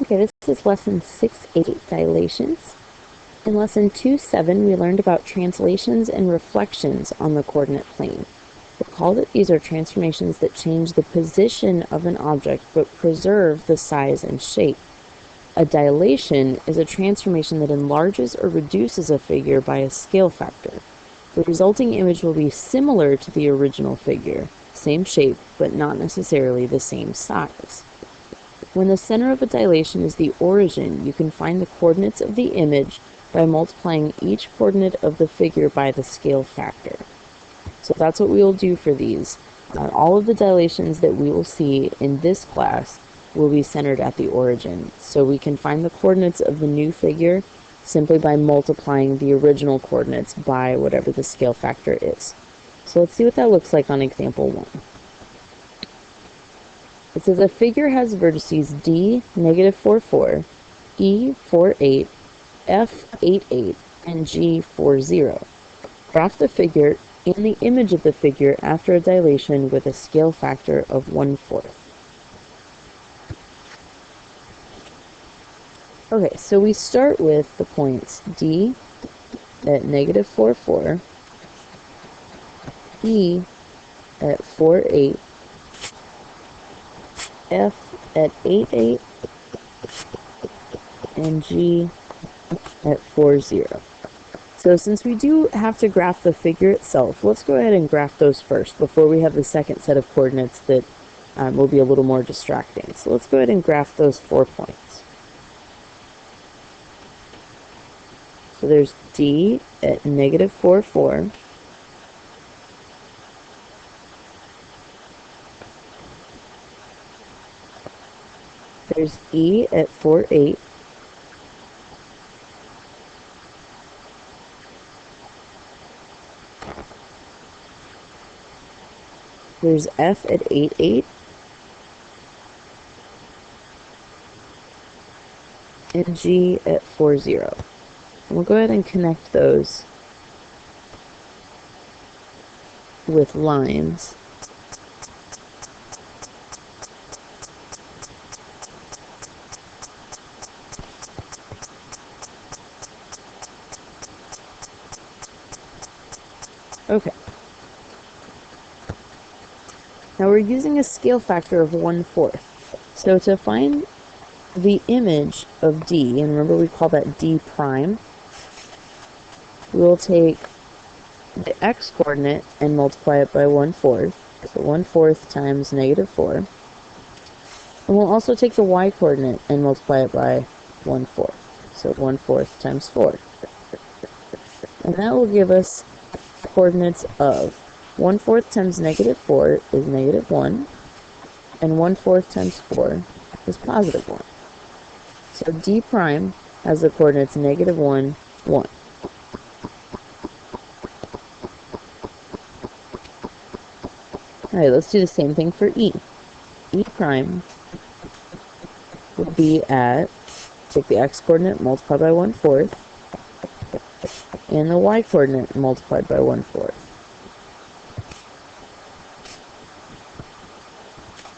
Okay, this is lesson 6-8, dilations. In lesson 2-7, we learned about translations and reflections on the coordinate plane. Recall that these are transformations that change the position of an object but preserve the size and shape. A dilation is a transformation that enlarges or reduces a figure by a scale factor. The resulting image will be similar to the original figure, same shape, but not necessarily the same size. When the center of a dilation is the origin, you can find the coordinates of the image by multiplying each coordinate of the figure by the scale factor. So that's what we will do for these. All of the dilations that we will see in this class will be centered at the origin. So we can find the coordinates of the new figure simply by multiplying the original coordinates by whatever the scale factor is. So let's see what that looks like on example 1. It says a figure has vertices D, -4, 4, E, 4, 8, F, 8, 8, and G, 4, 0. Graph the figure and the image of the figure after a dilation with a scale factor of 1/4. Okay, so we start with the points D at -4, 4, E at 4, 8, F at 8, 8, and G at 4, 0. So since we do have to graph the figure itself, let's go ahead and graph those first before we have the second set of coordinates that will be a little more distracting. So let's go ahead and graph those 4 points. So there's D at -4, 4. There's E at 4, 8. There's F at 8, 8. And G at 4, 0. And we'll go ahead and connect those with lines. Okay. Now we're using a scale factor of 1/4. So to find the image of D, and remember we call that D prime, we'll take the x coordinate and multiply it by 1/4. So 1/4 times -4. And we'll also take the y coordinate and multiply it by 1/4. So 1/4 times 4. And that will give us coordinates of 1/4 times -4 is -1, and 1/4 times 4 is +1. So D prime has the coordinates -1, 1. Alright, let's do the same thing for E. E prime would be at, take the x coordinate multiplied by 1/4, and the y coordinate multiplied by 1/4.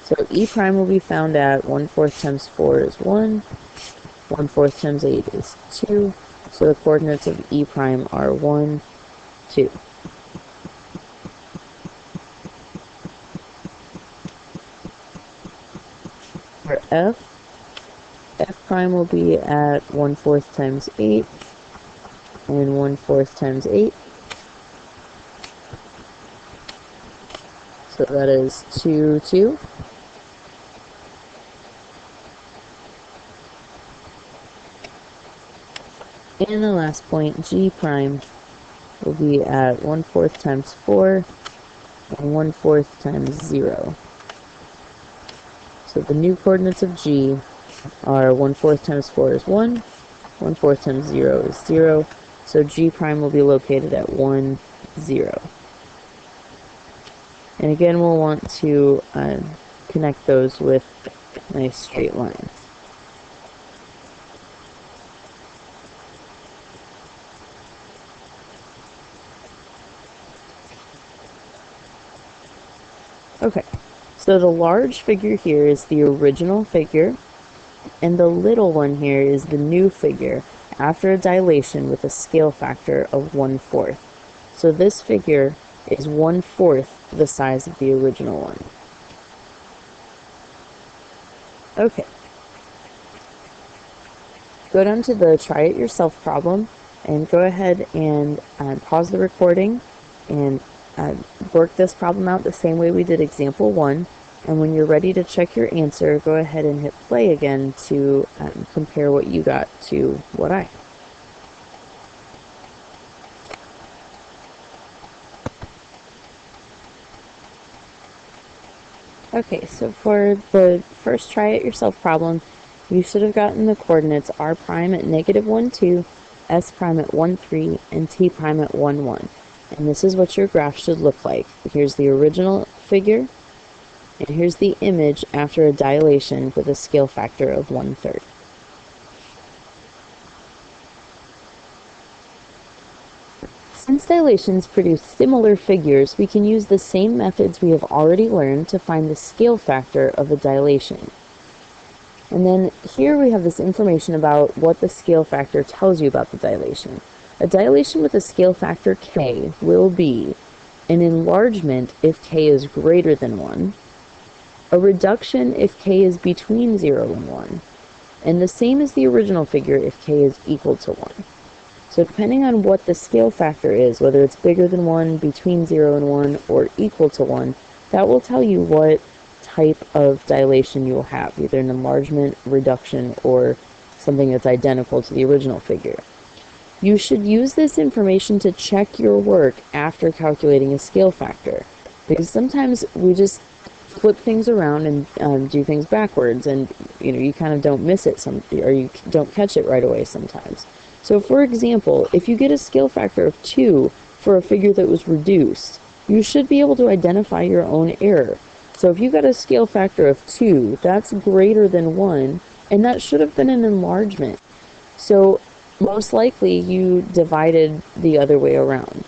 So E prime will be found at 1/4 times 4 is 1, 1/4 times 8 is 2, so the coordinates of E prime are 1, 2. For F prime will be at 1/4 times 8 and 1/4 times 8. So that is 2, 2. And the last point, G prime, will be at 1/4 times 4 and 1/4 times 0. So the new coordinates of G are 1/4 times 4 is 1, 1/4 times 0 is 0, so G prime will be located at 1, 0. And again, we'll want to connect those with nice straight lines. Okay, so the large figure here is the original figure, And the little one here is the new figure after a dilation with a scale factor of 1/4. So this figure is 1/4 the size of the original one. Okay. Go down to the try it yourself problem and go ahead and pause the recording and work this problem out the same way we did example 1. And when you're ready to check your answer, go ahead and hit play again to compare what you got to what I. Okay, so for the first try it yourself problem, you should have gotten the coordinates r prime at -1, 2, s prime at 1, 3, and t prime at 1, 1. And this is what your graph should look like. Here's the original figure, and here's the image after a dilation with a scale factor of 1/3. Since dilations produce similar figures, we can use the same methods we have already learned to find the scale factor of a dilation. And then here we have this information about what the scale factor tells you about the dilation. A dilation with a scale factor k will be an enlargement if k is greater than 1, a reduction if k is between 0 and 1, and the same as the original figure if k is equal to 1. So depending on what the scale factor is, whether it's bigger than 1, between 0 and 1, or equal to 1, that will tell you what type of dilation you will have, either an enlargement, reduction, or something that's identical to the original figure. You should use this information to check your work after calculating a scale factor, because sometimes we just flip things around and do things backwards, and you kind of don't miss it or you don't catch it right away sometimes. So for example, if you get a scale factor of 2 for a figure that was reduced, you should be able to identify your own error. So if you got a scale factor of 2, that's greater than 1, and that should have been an enlargement. So most likely you divided the other way around.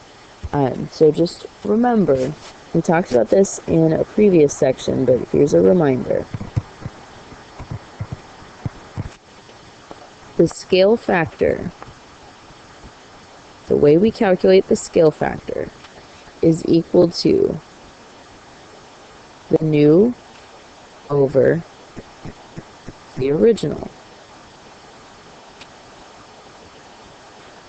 So just remember, we talked about this in a previous section, but here's a reminder. The scale factor, the way we calculate the scale factor, is equal to the new over the original.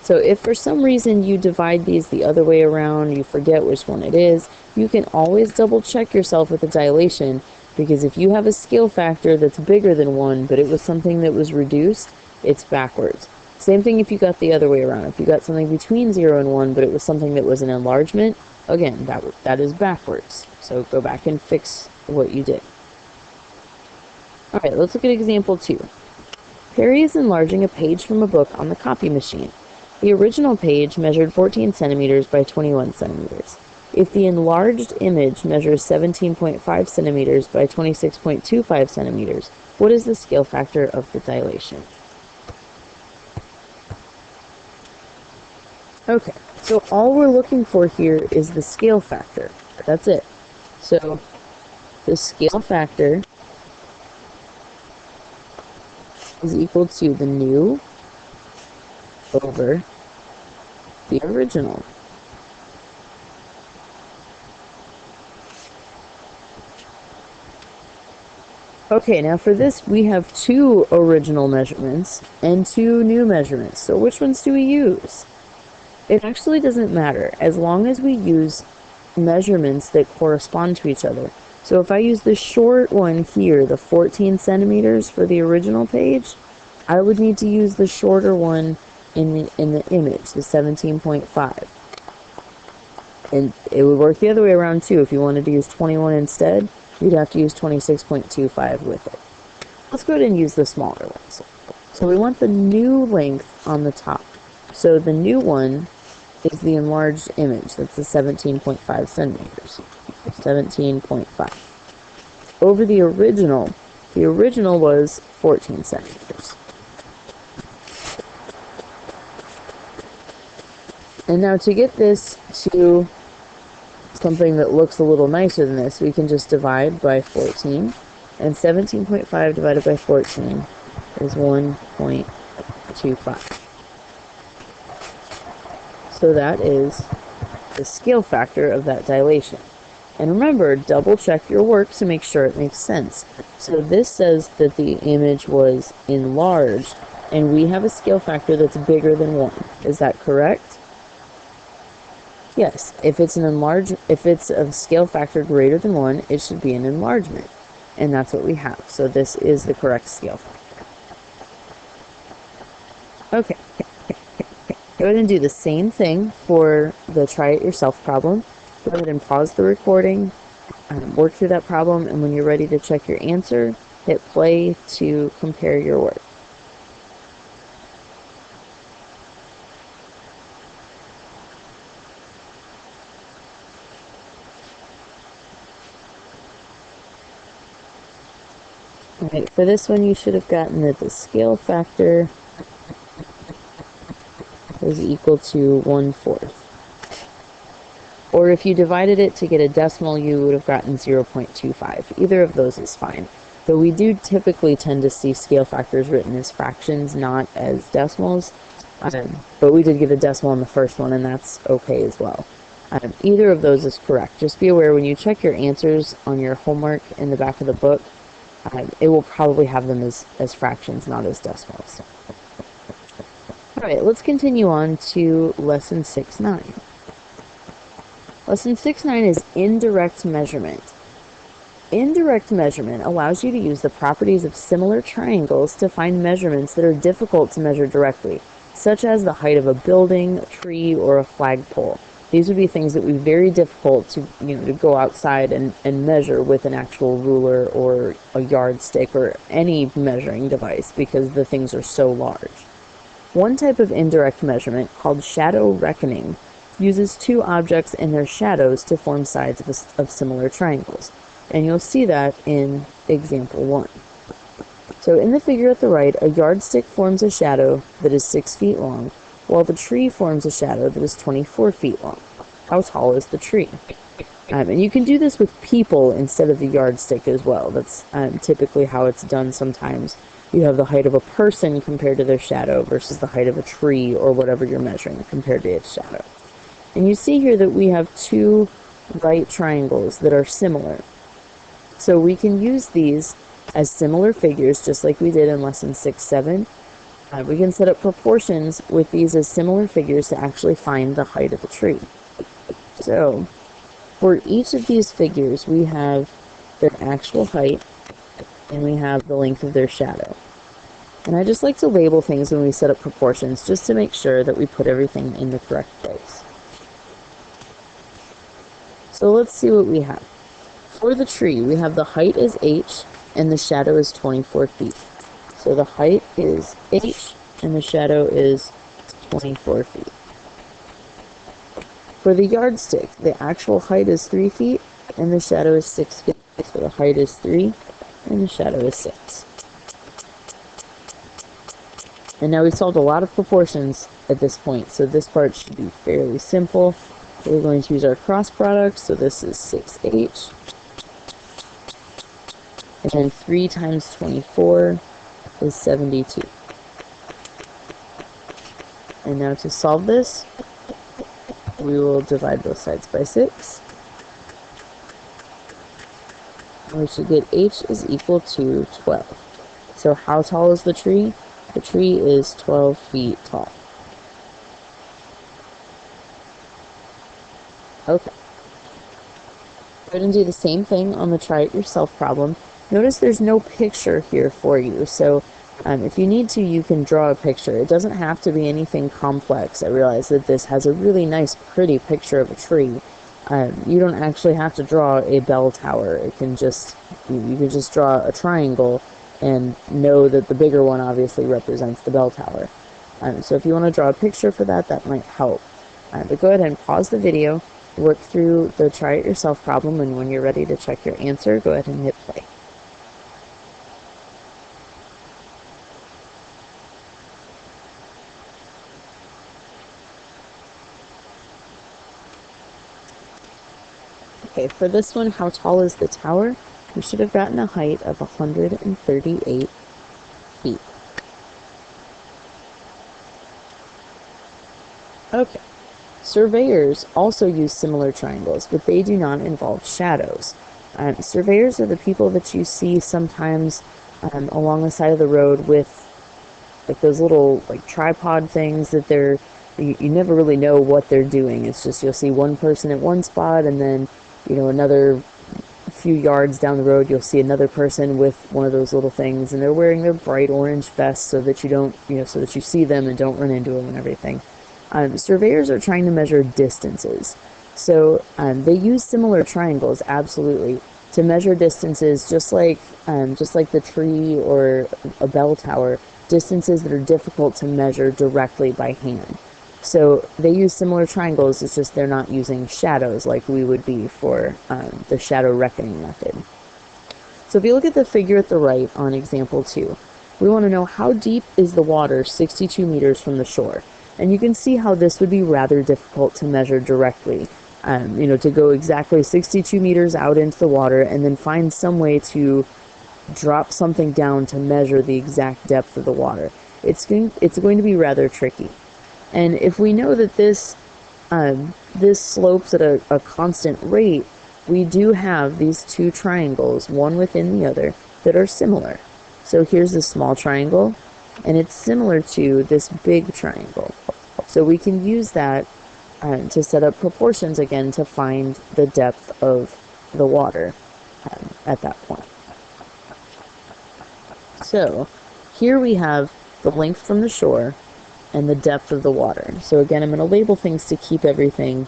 So if for some reason you divide these the other way around, you forget which one it is, you can always double check yourself with a dilation, because if you have a scale factor that's bigger than 1, but it was something that was reduced, it's backwards. Same thing if you got the other way around. If you got something between 0 and 1, but it was something that was an enlargement, again, that is backwards. So go back and fix what you did. Alright, let's look at example 2. Perry is enlarging a page from a book on the copy machine. The original page measured 14 centimeters by 21 centimeters. If the enlarged image measures 17.5 centimeters by 26.25 centimeters, what is the scale factor of the dilation? Okay, so all we're looking for here is the scale factor. That's it. So the scale factor is equal to the new over the original. Okay, now for this we have 2 original measurements and 2 new measurements. So which ones do we use? It actually doesn't matter as long as we use measurements that correspond to each other. So if I use the short one here, the 14 centimeters for the original page, I would need to use the shorter one in the image, the 17.5. And it would work the other way around too. If you wanted to use 21 instead, you'd have to use 26.25 with it. Let's go ahead and use the smaller ones. So we want the new length on the top. So the new one is the enlarged image. That's the 17.5 centimeters. 17.5. Over the original was 14 centimeters. And now to get this to something that looks a little nicer than this, we can just divide by 14. And 17.5 divided by 14 is 1.25. So that is the scale factor of that dilation. And remember, double check your work to make sure it makes sense. So this says that the image was enlarged, and we have a scale factor that's bigger than 1. Is that correct? Yes, if it's a scale factor greater than 1, it should be an enlargement. And that's what we have. So this is the correct scale factor. Okay. Go ahead and do the same thing for the try it yourself problem. Go ahead and pause the recording, work through that problem, and when you're ready to check your answer, hit play to compare your work. Alright, for this one you should have gotten that the scale factor is equal to 1/4. Or if you divided it to get a decimal, you would have gotten 0.25. Either of those is fine. But we do typically tend to see scale factors written as fractions, not as decimals. But we did get a decimal in the first one, and that's okay as well. Either of those is correct. Just be aware when you check your answers on your homework in the back of the book, it will probably have them as fractions, not as decimals. Alright, let's continue on to lesson 6-9. Lesson 6-9 is indirect measurement. Indirect measurement allows you to use the properties of similar triangles to find measurements that are difficult to measure directly, such as the height of a building, a tree, or a flagpole. These would be things that would be very difficult to go outside and measure with an actual ruler or a yardstick or any measuring device because the things are so large. One type of indirect measurement, called shadow reckoning, uses two objects and their shadows to form sides of similar triangles. And you'll see that in example 1. So in the figure at the right, a yardstick forms a shadow that is 6 feet long, while the tree forms a shadow that is 24 feet long. How tall is the tree? And you can do this with people instead of the yardstick as well. That's typically how it's done sometimes. You have the height of a person compared to their shadow versus the height of a tree or whatever you're measuring compared to its shadow. And you see here that we have two right triangles that are similar. So we can use these as similar figures, just like we did in lesson 6-7. We can set up proportions with these as similar figures to actually find the height of the tree. So for each of these figures, we have their actual height and we have the length of their shadow. And I just like to label things when we set up proportions just to make sure that we put everything in the correct place. So let's see what we have. For the tree, we have the height is h and the shadow is 24 feet. So the height is h and the shadow is 24 feet. For the yardstick, the actual height is 3 feet and the shadow is 6 feet. So the height is 3 and the shadow is 6. And now we've solved a lot of proportions at this point, so this part should be fairly simple. We're going to use our cross product, so this is 6h. And then 3 times 24 is 72. And now to solve this, we will divide both sides by 6. And we should get h is equal to 12. So how tall is the tree? The tree is 12 feet tall. Okay. Go ahead and do the same thing on the try it yourself problem. Notice there's no picture here for you, so if you need to, you can draw a picture. It doesn't have to be anything complex. I realize that this has a really nice, pretty picture of a tree. You don't actually have to draw a bell tower. You can just draw a triangle and know that the bigger one obviously represents the bell tower. So if you want to draw a picture for that, that might help. But go ahead and pause the video, work through the try it yourself problem, and when you're ready to check your answer, go ahead and hit play. Okay, for this one, how tall is the tower? We should have gotten a height of 138 feet. Okay. Surveyors also use similar triangles, but they do not involve shadows. Surveyors are the people that you see sometimes along the side of the road with like those little like tripod things that you never really know what they're doing. It's just you'll see one person at one spot, and then another few yards down the road you'll see another person with one of those little things, and they're wearing their bright orange vests so that you don't so that you see them and don't run into them and everything. Surveyors are trying to measure distances, so they use similar triangles, absolutely, to measure distances, just like the tree or a bell tower, distances that are difficult to measure directly by hand. So they use similar triangles, it's just they're not using shadows like we would be for the shadow reckoning method. So if you look at the figure at the right on example 2, we want to know how deep is the water 62 meters from the shore. And you can see how this would be rather difficult to measure directly. To go exactly 62 meters out into the water and then find some way to drop something down to measure the exact depth of the water. It's going to be rather tricky. And if we know that this slopes at a constant rate, we do have these two triangles, one within the other, that are similar. So here's the small triangle, and it's similar to this big triangle. So we can use that to set up proportions again to find the depth of the water at that point. So here we have the length from the shore and the depth of the water. So again, I'm going to label things to keep everything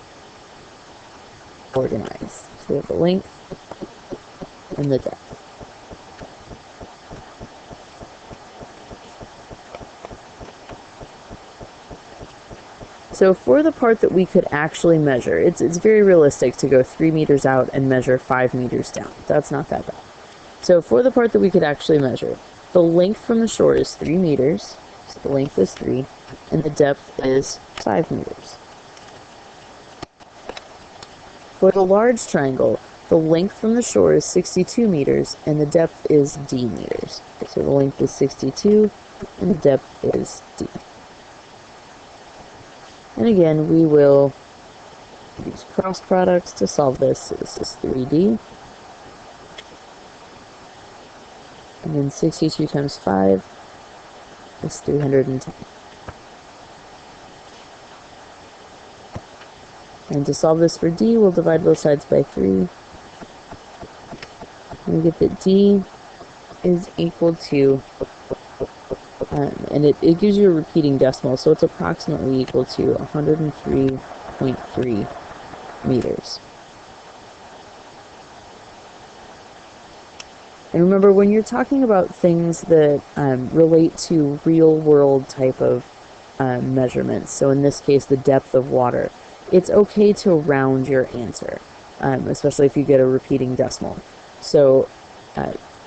organized. So we have the length and the depth. So for the part that we could actually measure, it's very realistic to go 3 meters out and measure 5 meters down. That's not that bad. So for the part that we could actually measure, the length from the shore is 3 meters, so the length is 3, and the depth is 5 meters. For the large triangle, the length from the shore is 62 meters, and the depth is d meters. So the length is 62, and the depth is d. And again, we will use cross products to solve this. So this is 3d. And then 62 times 5 is 310. And to solve this for d, we'll divide both sides by 3. And we get that d is equal to, and it gives you a repeating decimal, so it's approximately equal to 103.3 meters. And remember, when you're talking about things that relate to real-world type of measurements, so in this case, the depth of water, it's okay to round your answer, especially if you get a repeating decimal. So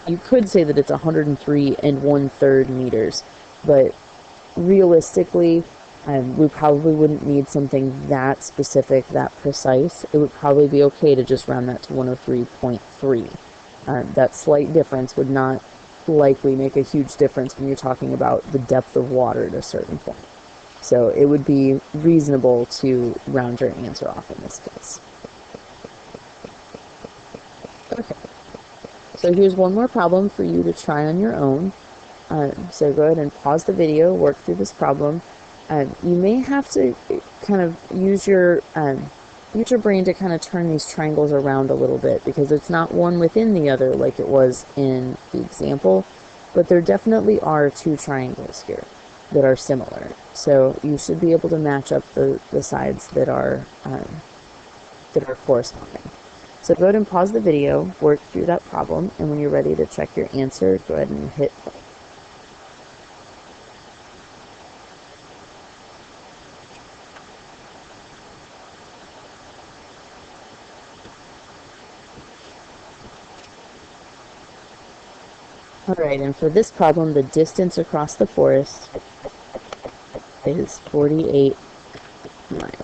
you could say that it's 103 1/3 meters, but realistically, we probably wouldn't need something that specific, that precise. It would probably be okay to just round that to 103.3. That slight difference would not likely make a huge difference when you're talking about the depth of water at a certain point. So it would be reasonable to round your answer off in this case. Okay, so here's one more problem for you to try on your own. So go ahead and pause the video, work through this problem. You may have to kind of use your brain to kind of turn these triangles around a little bit, because it's not one within the other like it was in the example, but there definitely are two triangles here that are similar. So you should be able to match up the sides that are corresponding. So go ahead and pause the video, work through that problem, and when you're ready to check your answer, go ahead and hit play. Alright, and for this problem, the distance across the forest is 48 miles.